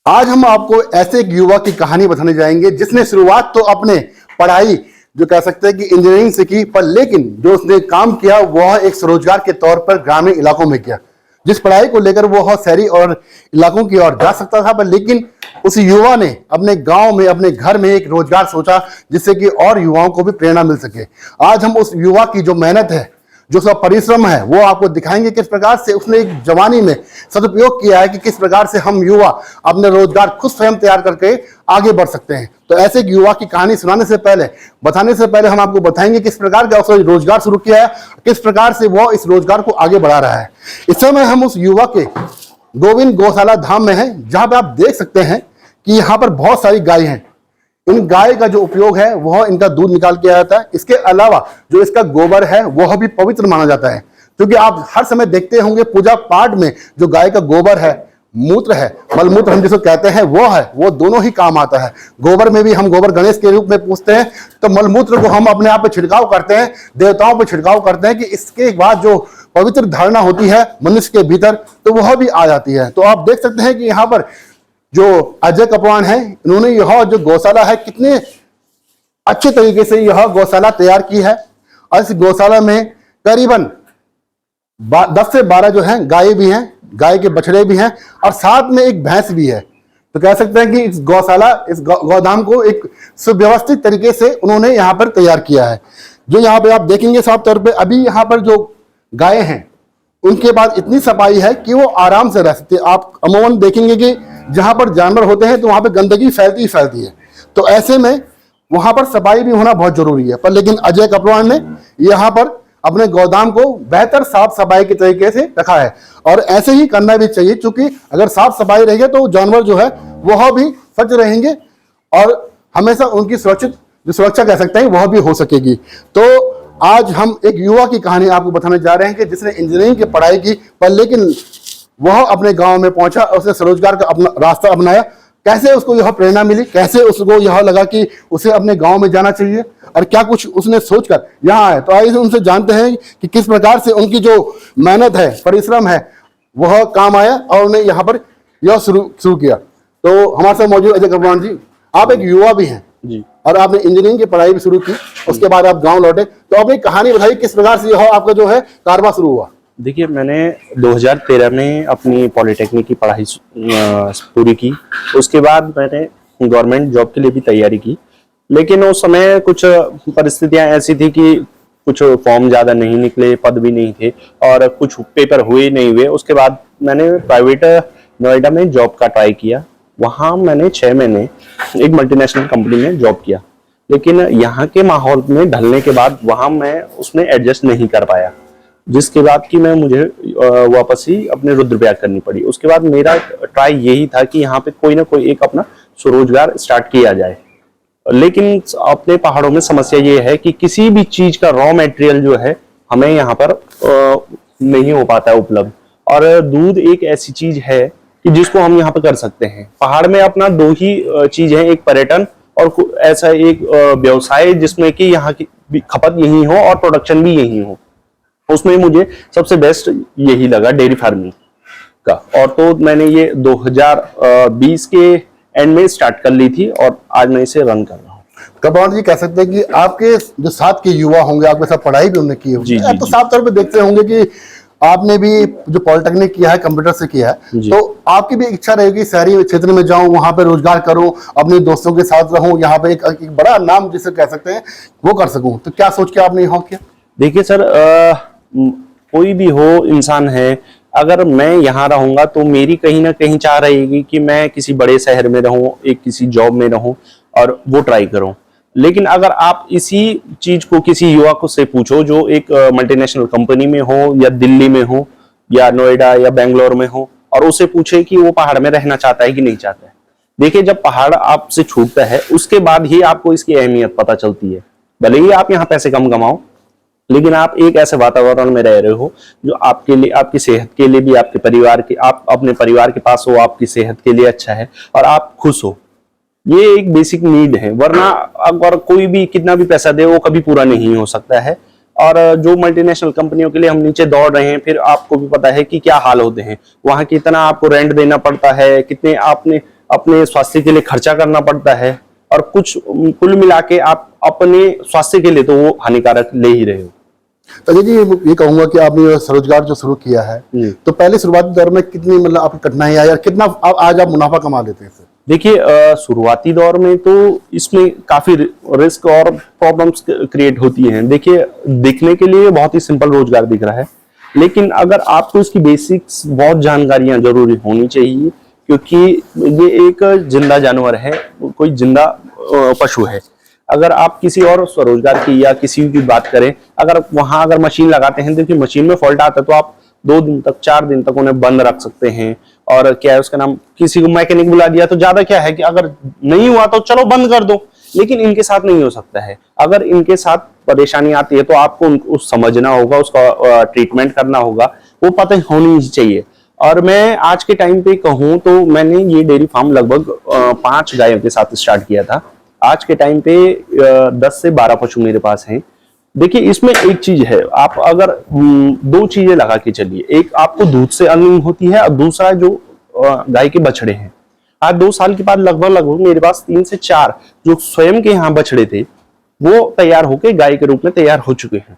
आज हम आपको ऐसे एक युवा की कहानी बताने जाएंगे जिसने शुरुआत तो अपने पढ़ाई जो कह सकते हैं कि इंजीनियरिंग से की, पर लेकिन जो उसने काम किया वह एक स्वरोजगार के तौर पर ग्रामीण इलाकों में किया। जिस पढ़ाई को लेकर वह शहरी और इलाकों की ओर जा सकता था, पर लेकिन उस युवा ने अपने गांव में, अपने घर में एक रोजगार सोचा जिससे कि और युवाओं को भी प्रेरणा मिल सके। आज हम उस युवा की जो मेहनत है, जो सब परिश्रम है, वो आपको दिखाएंगे किस प्रकार से उसने एक जवानी में सदुपयोग किया है, कि किस प्रकार से हम युवा अपने रोजगार खुद स्वयं तैयार करके आगे बढ़ सकते हैं। तो ऐसे एक युवा की कहानी सुनाने से पहले, बताने से पहले हम आपको बताएंगे किस प्रकार का उसने रोजगार शुरू किया है, किस प्रकार से वो इस रोजगार को आगे बढ़ा रहा है। इस समय हम उस युवा के गोविंद गौशाला धाम में हैं, जहां पर आप देख सकते हैं कि यहाँ पर बहुत सारी गाय हैं। इन गाय का जो उपयोग है वह इनका दूध निकाल के आता है। इसके अलावा जो इसका गोबर है वह भी पवित्र माना जाता है, क्योंकि आप हर समय देखते होंगे पूजा पाठ में जो गाय का गोबर है, मूत्र है, मलमूत्र हम जिसको कहते हैं, वो दोनों ही काम आता है। गोबर में भी हम गोबर गणेश के रूप में पूजते हैं, तो मलमूत्र को हम अपने आप पे छिड़काव करते हैं, देवताओं पे छिड़काव करते हैं कि इसके बाद जो पवित्र धारणा होती है मनुष्य के भीतर, तो वह भी आ जाती है। तो आप देख सकते हैं कि यहाँ पर जो अजय कपवान है, इन्होंने यह जो गौशाला है कितने अच्छे तरीके से यह गौशाला तैयार की है। और इस गौशाला में करीबन 10 से 12 जो है गाय भी हैं, गाय के बछड़े भी हैं, और साथ में एक भैंस भी है। तो कह सकते हैं कि इस गौशाला, इस गौधाम को एक सुव्यवस्थित तरीके से उन्होंने यहाँ पर तैयार किया है। जो यहाँ पे आप देखेंगे साफ तौर पे, अभी यहाँ पर जो गाय हैं उनके बाद इतनी सफाई है कि वो आराम से रह सकते। आप अमूमन देखेंगे कि जहां पर जानवर होते हैं तो वहां पर गंदगी फैलती ही फैलती है, तो ऐसे में वहां पर सफाई भी होना बहुत जरूरी है। पर लेकिन अजय कपवान ने यहाँ पर अपने गोदाम को बेहतर साफ सफाई के तरीके से रखा है, और ऐसे ही करना भी चाहिए, क्योंकि अगर साफ सफाई रहेगी तो जानवर जो है वह भी स्वच्छ रहेंगे और हमेशा उनकी सुरक्षा कह सकते हैं वह भी हो सकेगी। तो आज हम एक युवा की कहानी आपको बताने जा रहे हैं कि जिसने इंजीनियरिंग की पढ़ाई की, पर लेकिन वह अपने गांव में पहुंचा और उसने स्वरोजगार का अपना रास्ता अपनाया। कैसे उसको यह प्रेरणा मिली, कैसे उसको यह लगा कि उसे अपने गांव में जाना चाहिए, और क्या कुछ उसने सोचकर यहाँ आए। तो आइए उनसे जानते हैं कि किस प्रकार से उनकी जो मेहनत है, परिश्रम है, वह काम आया और उन्हें यहाँ पर यह शुरू किया। तो हमारे साथ मौजूद अजय कपवान जी, आप एक युवा भी हैं जी, और आपने इंजीनियरिंग की पढ़ाई भी शुरू की, उसके बाद आप गांव लौटे। तो अपनी कहानी बताइए किस प्रकार से यह आपका जो है कारवा शुरू हुआ। देखिए, मैंने 2013 में अपनी पॉलिटेक्निक की पढ़ाई पूरी की। उसके बाद मैंने गवर्नमेंट जॉब के लिए भी तैयारी की, लेकिन उस समय कुछ परिस्थितियां ऐसी थी कि कुछ फॉर्म ज़्यादा नहीं निकले, पद भी नहीं थे और कुछ पेपर हुए नहीं हुए। उसके बाद मैंने प्राइवेट नोएडा में जॉब का ट्राई किया। वहाँ मैंने 6 महीने एक मल्टीनेशनल कंपनी में जॉब किया, लेकिन यहाँ के माहौल में ढलने के बाद वहाँ मैं उसमें एडजस्ट नहीं कर पाया, जिसके बाद कि मुझे वापस ही अपने रुद्रप्रयाग करनी पड़ी। उसके बाद मेरा ट्राई यही था कि यहाँ पे कोई ना कोई एक अपना स्वरोजगार स्टार्ट किया जाए, लेकिन अपने पहाड़ों में समस्या ये है कि किसी भी चीज का रॉ मटेरियल जो है हमें यहाँ पर नहीं हो पाता है उपलब्ध। और दूध एक ऐसी चीज है कि जिसको हम यहाँ पे कर सकते हैं। पहाड़ में अपना 2 ही चीज है, एक पर्यटन और ऐसा एक व्यवसाय जिसमें कि यहाँ की खपत यही हो और प्रोडक्शन भी यही हो। उसमें मुझे सबसे बेस्ट यही लगा, डेयरी फार्मिंग का। और तो मैंने ये 2020 के एंड में स्टार्ट कर ली थी और आज मैं इसे रन कर रहा हूँ। कपवान जी, कह सकते हैं कि आपके जो साथ के युवा होंगे, आपके साथ पढ़ाई भी उन्होंने की होगी, तो साफ तौर पे देखते होंगे कि आपने भी जो पॉलिटेक्निक किया है, कंप्यूटर से किया है, तो आपकी भी इच्छा रहेगी शहरी क्षेत्र में जाऊं, वहां पे रोजगार करूं, अपने दोस्तों के साथ रहूं, यहाँ पे एक बड़ा नाम जिसे कह सकते हैं वो कर सकूं। तो क्या सोच के आपने यहाँ किया? देखिए सर, कोई भी हो इंसान है, अगर मैं यहाँ रहूंगा तो मेरी कहीं ना कहीं चाह रहेगी कि मैं किसी बड़े शहर में रहूं, एक किसी जॉब में रहूं और वो ट्राई करूं। लेकिन अगर आप इसी चीज को किसी युवा को से पूछो जो एक मल्टीनेशनल कंपनी में हो या दिल्ली में हो या नोएडा या बेंगलोर में हो, और उसे पूछे कि वो पहाड़ में रहना चाहता है कि नहीं चाहता है, देखिए जब पहाड़ आपसे छूटता है उसके बाद ही आपको इसकी अहमियत पता चलती है। भले ही आप यहाँ पैसे कम कमाओ, लेकिन आप एक ऐसे वातावरण में रह रहे हो जो आपके लिए, आपकी सेहत के लिए भी, आपके परिवार के, आप अपने परिवार के पास हो, आपकी सेहत के लिए अच्छा है और आप खुश हो। ये एक बेसिक नीड है, वरना अगर कोई भी कितना भी पैसा दे वो कभी पूरा नहीं हो सकता है। और जो मल्टीनेशनल कंपनियों के लिए हम नीचे दौड़ रहे हैं, फिर आपको भी पता है कि क्या हाल होते हैं वहां, कितना आपको रेंट देना पड़ता है, कितने आपने अपने स्वास्थ्य के लिए खर्चा करना पड़ता है, और कुछ कुल मिला के आप अपने स्वास्थ्य के लिए तो वो हानिकारक ले ही रहे हो। तो जी ये कहूंगा कि आपने स्वरोजगार जो शुरू किया है, तो पहले शुरुआती दौर में कितनी मतलब आपकी कठिनाई आई और कितना आज आप मुनाफा कमा लेते हैं इससे? देखिए, शुरुआती दौर में तो इसमें काफी रिस्क और प्रॉब्लम्स क्रिएट होती हैं। देखिए, देखने के लिए बहुत ही सिंपल रोजगार दिख रहा है, लेकिन अगर आपको इसकी बेसिक्स बहुत जानकारियां जरूरी होनी चाहिए, क्योंकि ये एक जिंदा जानवर है, कोई जिंदा पशु है। अगर आप किसी और स्वरोजगार की या किसी की बात करें, अगर मशीन लगाते हैं, देखिए मशीन में फॉल्ट आता है तो आप 2 दिन तक 4 दिन तक उन्हें बंद रख सकते हैं, और क्या है उसका नाम, किसी को मैकेनिक बुला दिया तो ज्यादा क्या है कि अगर नहीं हुआ तो चलो बंद कर दो। लेकिन इनके साथ नहीं हो सकता है। अगर इनके साथ परेशानी आती है तो आपको उनको समझना होगा, उसका ट्रीटमेंट करना होगा, वो पता होनी ही चाहिए। और मैं आज के टाइम पे कहूँ तो मैंने ये डेयरी फार्म लगभग 5 गायों के साथ स्टार्ट किया था। आज के टाइम पे 10 से 12 पशु मेरे पास हैं। देखिए, इसमें एक चीज है, आप अगर 2 चीजें लगा के चलिए, एक आपको दूध से अर्निंग होती है और दूसरा जो गाय के बछड़े हैं। आज 2 साल के बाद लगभग मेरे पास 3 से 4 जो स्वयं के यहाँ बछड़े थे वो तैयार होके गाय के रूप में तैयार हो चुके हैं।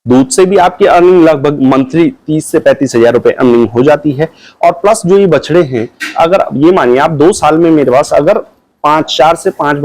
दूध से भी आपकी अर्निंग लगभग मंथली 30 से 35 हजार रुपए अर्निंग हो जाती है। और प्लस जो ये बछड़े हैं, अगर ये मानिए आप 2 साल में मेरे पास अगर 4 से 5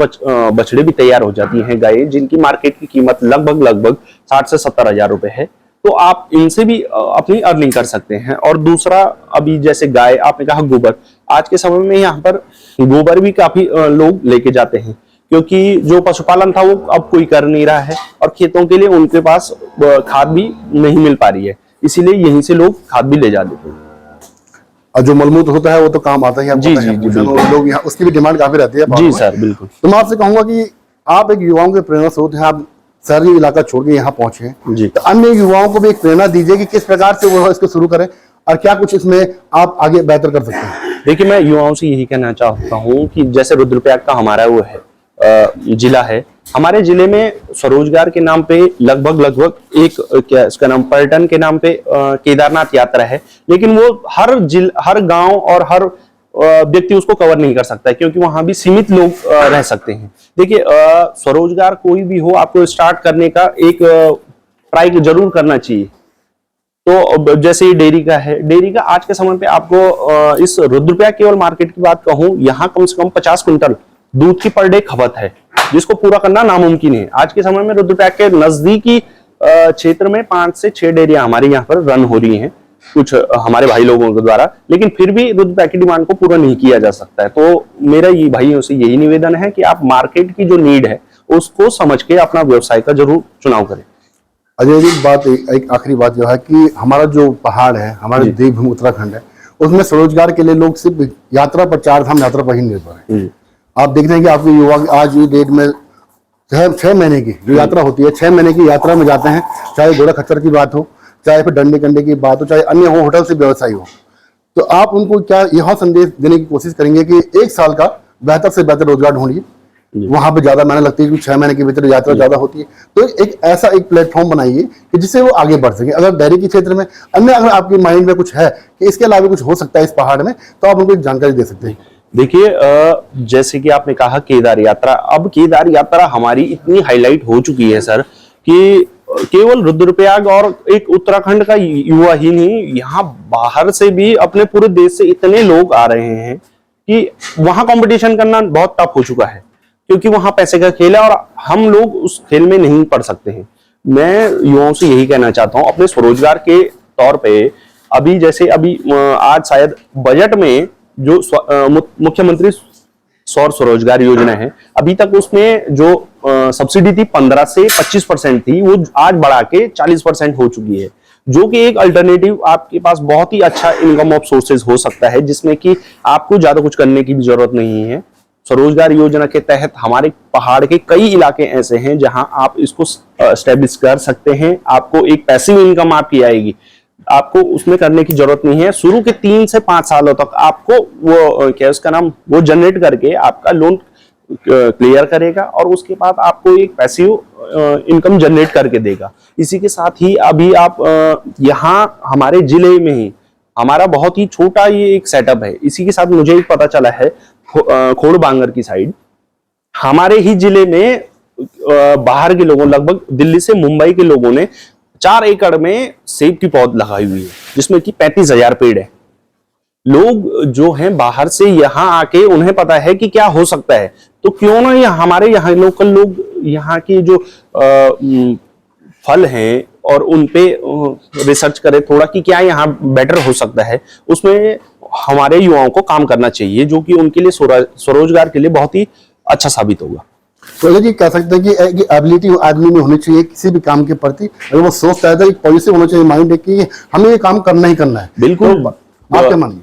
बछड़े भी तैयार हो जाती हैं गाय, जिनकी मार्केट की कीमत लगभग 60 से 70 हजार रुपए है, तो आप इनसे भी अपनी अर्निंग कर सकते हैं। और दूसरा, अभी जैसे गाय, आपने कहा गोबर, आज के समय में यहाँ पर गोबर भी काफी लोग लेके जाते हैं, क्योंकि जो पशुपालन था वो अब कोई कर नहीं रहा है, और खेतों के लिए उनके पास खाद भी नहीं मिल पा रही है, इसीलिए यहीं से लोग खाद भी ले जाते हैं। और जो मलमूत्र होता है वो तो काम आता है। जी जी जी, लोग यहाँ उसकी भी डिमांड काफी रहती है। जी सर, बिल्कुल। तो मैं आपसे कहूंगा कि आप एक युवाओं के प्रेरणा स्रोत हैं, आप शहरी इलाका छोड़ के यहाँ पहुंचे हैं, जी। तो अन्य युवाओं को भी एक प्रेरणा दीजिए कि किस प्रकार से वो इसको शुरू करें और क्या कुछ इसमें आप आगे बेहतर कर सकते हैं। देखिए, मैं युवाओं से यही कहना चाहता हूँ कि जैसे रुद्रप्रयाग का हमारा वो है जिला है, हमारे जिले में स्वरोजगार के नाम पे लगभग एक क्या इसका नाम पर्यटन के नाम पे केदारनाथ यात्रा है, लेकिन वो हर गांव और हर व्यक्ति उसको कवर नहीं कर सकता है, क्योंकि वहां भी सीमित लोग रह सकते हैं। देखिए, स्वरोजगार कोई भी हो, आपको स्टार्ट करने का एक ट्राई जरूर करना चाहिए। तो जैसे ये डेयरी का है, डेयरी का आज के समय पे आपको इस रुद्रप्रयाग केवल मार्केट की बात कहूं, यहाँ कम से कम 50 क्विंटल दूध की पर डे खपत है, जिसको पूरा करना नामुमकिन है। आज के समय में रुद्रप्रयाग के नजदीकी क्षेत्र में 5 से 6 डेयरियां हमारे यहाँ पर रन हो रही हैं, कुछ हमारे भाई लोगों के द्वारा, लेकिन फिर भी रुद्रप्रयाग की डिमांड को पूरा नहीं किया जा सकता है। तो मेरा ये भाइयों से यही निवेदन है कि आप मार्केट की जो नीड है उसको समझ के अपना व्यवसाय का जरूर चुनाव करें। अजय जी, बात एक आखिरी बात जो है कि हमारा जो पहाड़ है, हमारा देवभूमि उत्तराखंड है, उसमें स्वरोजगार के लिए लोग सिर्फ यात्रा पर, 4 धाम यात्रा पर ही निर्भर है। आप देखते हैं कि आपके युवा आज ये डेट में 6 महीने की जो यात्रा होती है, 6 महीने की यात्रा में जाते हैं, चाहे घोड़ा खच्चर की बात हो, चाहे फिर डंडे कंडे की बात हो, चाहे अन्य हो, होटल से व्यवसाय हो। तो आप उनको क्या यह संदेश देने की कोशिश करेंगे कि 1 साल का बेहतर से बेहतर रोजगार ढूंढिए, वहां पे ज्यादा मेहनत लगती है, 6 महीने के भीतर यात्रा ज्यादा होती है, तो एक ऐसा एक प्लेटफॉर्म बनाइए कि जिससे वो आगे बढ़ सके। अगर डेयरी के क्षेत्र में अन्य अगर आपके माइंड में कुछ है कि इसके अलावा कुछ हो सकता है इस पहाड़ में, तो आप उनको एक जानकारी दे सकते हैं। देखिए, जैसे कि आपने कहा केदार यात्रा, अब केदार यात्रा हमारी इतनी हाईलाइट हो चुकी है सर कि केवल रुद्रप्रयाग और एक उत्तराखंड का युवा ही नहीं, यहाँ बाहर से भी अपने पूरे देश से इतने लोग आ रहे हैं कि वहां कंपटीशन करना बहुत टफ हो चुका है, क्योंकि वहां पैसे का खेल है और हम लोग उस खेल में नहीं पड़ सकते हैं। मैं युवाओं से यही कहना चाहता हूं, अपने स्वरोजगार के तौर पे अभी जैसे आज शायद बजट में जो मुख्यमंत्री सौर स्वरोजगार योजना है, अभी तक उसमें जो सब्सिडी थी 15 से 25% थी, वो आज बढ़ा के 40% हो चुकी है, जो कि एक अल्टरनेटिव आपके पास बहुत ही अच्छा इनकम ऑफ सोर्सेज हो सकता है, जिसमें कि आपको ज्यादा कुछ करने की भी जरूरत नहीं है। स्वरोजगार योजना के तहत हमारे पहाड़ के कई इलाके ऐसे हैं जहां आप इसको एस्टेब्लिश कर सकते हैं। आपको एक पैसिव इनकम आपकी आएगी, आपको उसमें करने की जरूरत नहीं है। शुरू के 3 से 5 सालों तक आपको वो क्या उसका नाम वो जनरेट करके आपका लोन क्लियर करेगा, और उसके बाद आपको एक पैसिव इनकम जनरेट करके देगा। इसी के साथ ही अभी आप यहाँ हमारे जिले में ही हमारा बहुत ही छोटा ये एक सेटअप है। इसी के साथ मुझे एक पता चला है खोड़ बांगर की साइड हमारे ही जिले में बाहर के लोगों, लगभग दिल्ली से मुंबई के लोगों ने 4 एकड़ में सेब की पौध लगाई हुई है, जिसमें कि 35,000 पेड़ है। लोग जो हैं बाहर से यहाँ आके उन्हें पता है कि क्या हो सकता है, तो क्यों ना ये हमारे यहाँ लोकल लोग यहाँ की जो फल हैं और उन पे रिसर्च करें थोड़ा कि क्या यहाँ बेटर हो सकता है। उसमें हमारे युवाओं को काम करना चाहिए, जो कि उनके लिए स्वरोजगार के लिए बहुत ही अच्छा साबित होगा। तो जी कह सकते हैं कि एबिलिटी आदमी में होनी चाहिए किसी भी काम के प्रति, अगर वो सोचता है तो एक पॉजिटिव होना चाहिए माइंड कि हमें ये काम करना ही करना है। बिल्कुल। तो आप क्या मानिए?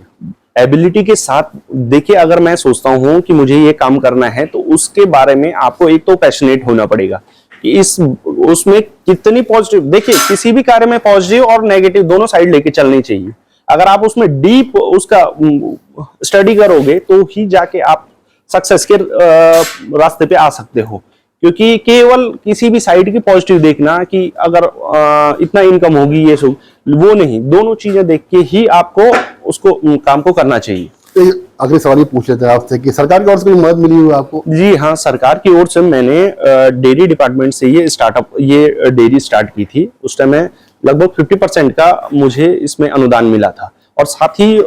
एबिलिटी के साथ देखिए, अगर मैं सोचता हूं कि मुझे ये काम करना है तो उसके बारे में आपको एक तो पैशनेट होना पड़ेगा कि उसमें कितनी पॉजिटिव, देखिए किसी भी कार्य में पॉजिटिव और नेगेटिव दोनों साइड लेके चलनी चाहिए। अगर आप उसमें डीप उसका स्टडी करोगे तो ही जाके आप सक्सेस के रास्ते पे आ सकते हो, क्योंकि केवल किसी भी साइड की पॉजिटिव देखना कि अगर इतना इनकम होगी ये सब, वो नहीं, दोनों चीजें देख के ही आपको उसको काम को करना चाहिए। तो अगले सवाल ये पूछ लेते हैं आपसे कि सरकार की ओर से कोई मदद मिली हुई आपको? जी हाँ, सरकार की ओर से मैंने डेयरी डिपार्टमेंट से ये डेयरी स्टार्ट की थी। उस टाइम में लगभग 50% का मुझे इसमें अनुदान मिला था, और साथ ही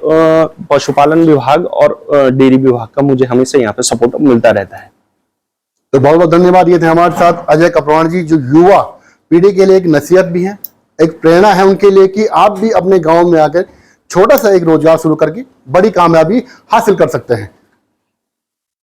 पशुपालन विभाग और डेयरी विभाग का मुझे हमेशा यहाँ पे सपोर्ट मिलता रहता है। तो बहुत बहुत धन्यवाद। ये थे हमारे साथ अजय कपड़वाणी जी, जो युवा पीढ़ी के लिए एक नसीहत भी है, एक प्रेरणा है उनके लिए कि आप भी अपने गांव में आकर छोटा सा एक रोजगार शुरू करके बड़ी कामयाबी हासिल कर सकते हैं।